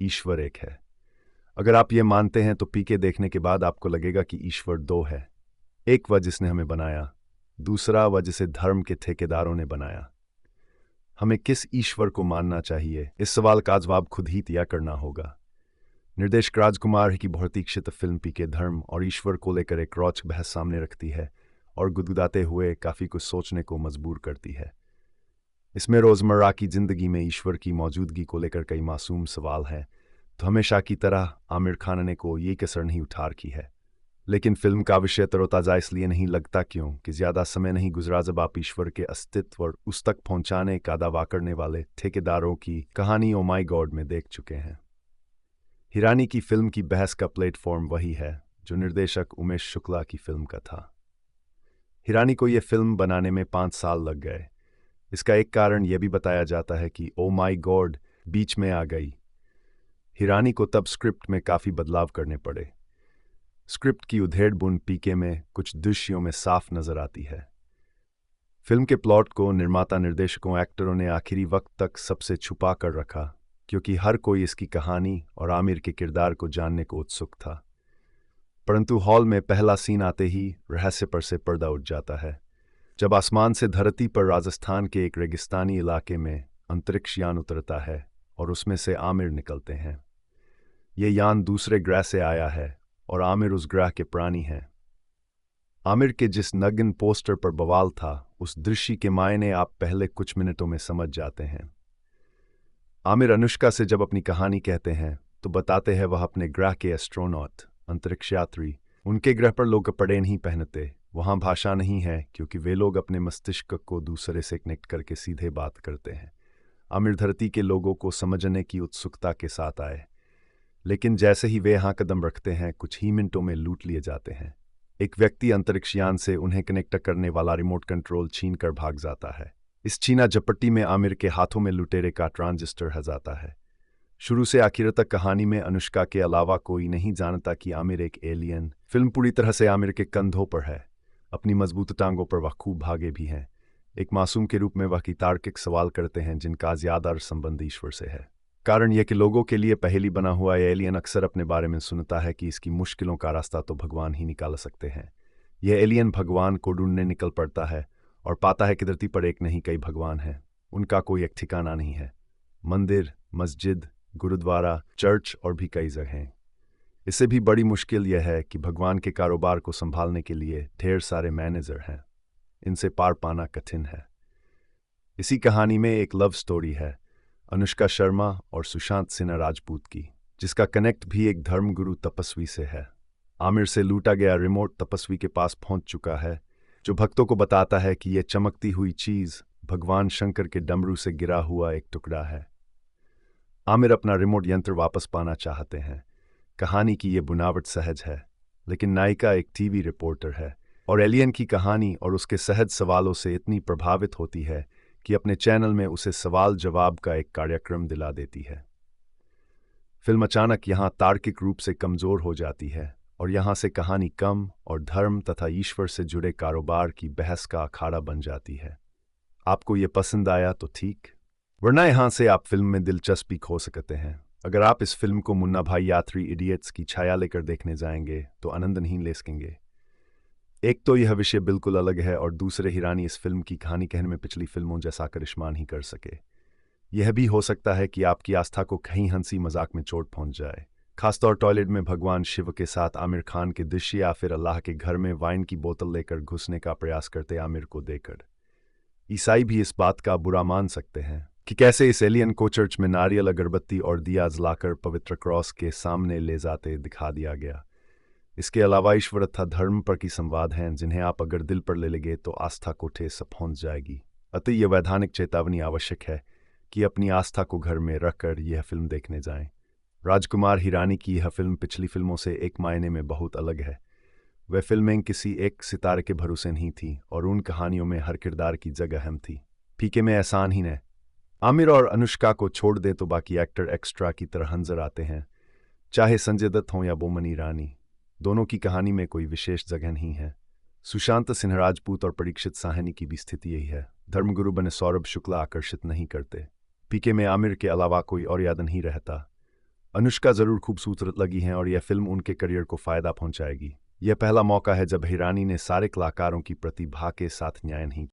ईश्वर एक है। अगर आप ये मानते हैं तो पीके देखने के बाद आपको लगेगा कि ईश्वर दो है। एक वह जिसने हमें बनाया, दूसरा वह जिसे धर्म के ठेकेदारों ने बनाया। हमें किस ईश्वर को मानना चाहिए, इस सवाल का जवाब खुद ही तय करना होगा। निर्देशक राजकुमार की बहुप्रतीक्षित फिल्म पीके धर्म और ईश्वर को लेकर एक रोचक बहस सामने रखती है और गुदगुदाते हुए काफ़ी कुछ सोचने को मजबूर करती है। इसमें रोज़मर्रा की ज़िंदगी में ईश्वर की मौजूदगी को लेकर कई मासूम सवाल हैं, तो हमेशा की तरह आमिर खान ने को ये कसर नहीं उठा रखी है। लेकिन फिल्म का विषय तरोताज़ा इसलिए नहीं लगता क्योंकि ज़्यादा समय नहीं गुजरा जब आप ईश्वर के अस्तित्व और उस तक पहुंचाने का दावा करने वाले ठेकेदारों की कहानी ओ माई गॉड में देख चुके हैं। हिरानी की फिल्म की बहस का प्लेटफॉर्म वही है जो निर्देशक उमेश शुक्ला की फिल्म का था। हिरानी को यह फिल्म बनाने में 5 साल लग गए। इसका एक कारण यह भी बताया जाता है कि ओ माई गॉड बीच में आ गई। हिरानी को तब स्क्रिप्ट में काफ़ी बदलाव करने पड़े। स्क्रिप्ट की उधेड़-बुन पीके में कुछ दृश्यों में साफ नजर आती है। फिल्म के प्लॉट को निर्माता निर्देशकों एक्टरों ने आखिरी वक्त तक सबसे छुपा कर रखा क्योंकि हर कोई इसकी कहानी और आमिर के किरदार को जानने को उत्सुक था। परंतु हॉल में पहला सीन आते ही रहस्य पर से पर्दा उठ जाता है। जब आसमान से धरती पर राजस्थान के एक रेगिस्तानी इलाके में अंतरिक्ष यान उतरता है और उसमें से आमिर निकलते हैं। ये यान दूसरे ग्रह से आया है और आमिर उस ग्रह के प्राणी हैं। आमिर के जिस नग्न पोस्टर पर बवाल था, उस दृश्य के मायने आप पहले कुछ मिनटों में समझ जाते हैं। आमिर अनुष्का से जब अपनी कहानी कहते हैं तो बताते हैं वह अपने ग्रह के एस्ट्रोनॉट, अंतरिक्ष यात्री। उनके ग्रह पर लोग कपड़े नहीं पहनते, वहाँ भाषा नहीं है क्योंकि वे लोग अपने मस्तिष्क को दूसरे से कनेक्ट करके सीधे बात करते हैं। आमिर धरती के लोगों को समझने की उत्सुकता के साथ आए, लेकिन जैसे ही वे यहाँ कदम रखते हैं कुछ ही मिनटों में लूट लिए जाते हैं। एक व्यक्ति अंतरिक्षयान से उन्हें कनेक्ट करने वाला रिमोट कंट्रोल छीन कर भाग जाता है। इस छीना झपट्टी में आमिर के हाथों में लुटेरे का ट्रांजिस्टर है जाता है। शुरू से आखिर तक कहानी में अनुष्का के अलावा कोई नहीं जानता कि आमिर एक एलियन। फिल्म पूरी तरह से आमिर के कंधों पर है। अपनी मजबूत टांगों पर वह खूब भागे भी हैं। एक मासूम के रूप में वह की तार्किक सवाल करते हैं जिनका ज्यादातर संबंध ईश्वर से है। कारण यह कि लोगों के लिए पहेली बना हुआ यह एलियन अक्सर अपने बारे में सुनता है कि इसकी मुश्किलों का रास्ता तो भगवान ही निकाल सकते हैं। यह एलियन भगवान को ढूंढने निकल पड़ता है और पाता है कि धरती पर एक नहीं कई भगवान हैं। उनका कोई एक ठिकाना नहीं है। मंदिर, मस्जिद, गुरुद्वारा, चर्च और भी कई जगहें। इससे भी बड़ी मुश्किल यह है कि भगवान के कारोबार को संभालने के लिए ढेर सारे मैनेजर हैं। इनसे पार पाना कठिन है। इसी कहानी में एक लव स्टोरी है अनुष्का शर्मा और सुशांत सिन्हा राजपूत की, जिसका कनेक्ट भी एक धर्मगुरु तपस्वी से है। आमिर से लूटा गया रिमोट तपस्वी के पास पहुंच चुका है, जो भक्तों को बताता है कि यह चमकती हुई चीज भगवान शंकर के डमरू से गिरा हुआ एक टुकड़ा है। आमिर अपना रिमोट यंत्र वापस पाना चाहते हैं। कहानी की यह बुनावट सहज है, लेकिन नायिका एक टीवी रिपोर्टर है और एलियन की कहानी और उसके सहज सवालों से इतनी प्रभावित होती है कि अपने चैनल में उसे सवाल जवाब का एक कार्यक्रम दिला देती है। फिल्म अचानक यहाँ तार्किक रूप से कमजोर हो जाती है और यहाँ से कहानी कम और धर्म तथा ईश्वर से जुड़े कारोबार की बहस का अखाड़ा बन जाती है। आपको ये पसंद आया तो ठीक, वरना यहाँ से आप फिल्म में दिलचस्पी खो सकते हैं। अगर आप इस फिल्म को मुन्ना भाई या थ्री इडियट्स की छाया लेकर देखने जाएंगे तो आनंद नहीं ले सकेंगे। एक तो यह विषय बिल्कुल अलग है और दूसरे हिरानी इस फिल्म की कहानी कहने में पिछली फिल्मों जैसा करिश्मा नहीं कर सके। यह भी हो सकता है कि आपकी आस्था को कहीं हंसी मजाक में चोट पहुंच जाए, खासतौर टॉयलेट में भगवान शिव के साथ आमिर खान के दृश्य या फिर अल्लाह के घर में वाइन की बोतल लेकर घुसने का प्रयास करते आमिर को देखकर। ईसाई भी इस बात का बुरा मान सकते हैं कि कैसे इस एलियन को चर्च में नारियल, अगरबत्ती और दिया जलाकर पवित्र क्रॉस के सामने ले जाते दिखा दिया गया। इसके अलावा ईश्वर तथा धर्म पर की संवाद हैं जिन्हें आप अगर दिल पर ले लेंगे तो आस्था को ठेस पहुंच जाएगी। अतः यह वैधानिक चेतावनी आवश्यक है कि अपनी आस्था को घर में रखकर यह फिल्म देखने जाएं। राजकुमार हिरानी की यह फिल्म पिछली फिल्मों से एक मायने में बहुत अलग है। वह फिल्में किसी एक सितारे के भरोसे नहीं थी और उन कहानियों में हर किरदार की जगह अहम थी। पीके में एहसान ही ने आमिर और अनुष्का को छोड़ दे तो बाकी एक्टर एक्स्ट्रा की तरह नजर आते हैं, चाहे संजय दत्त हों या बोमन ईरानी। दोनों की कहानी में कोई विशेष जगह नहीं है। सुशांत सिन्हा राजपूत और परीक्षित साहनी की भी स्थिति यही है। धर्मगुरु बने सौरभ शुक्ला आकर्षित नहीं करते। पीके में आमिर के अलावा कोई और याद नहीं रहता। अनुष्का जरूर खूबसूरत लगी हैं और यह फिल्म उनके करियर को फायदा पहुंचाएगी। यह पहला मौका है जब हिरानी ने सारे कलाकारों की प्रतिभा के साथ न्याय नहीं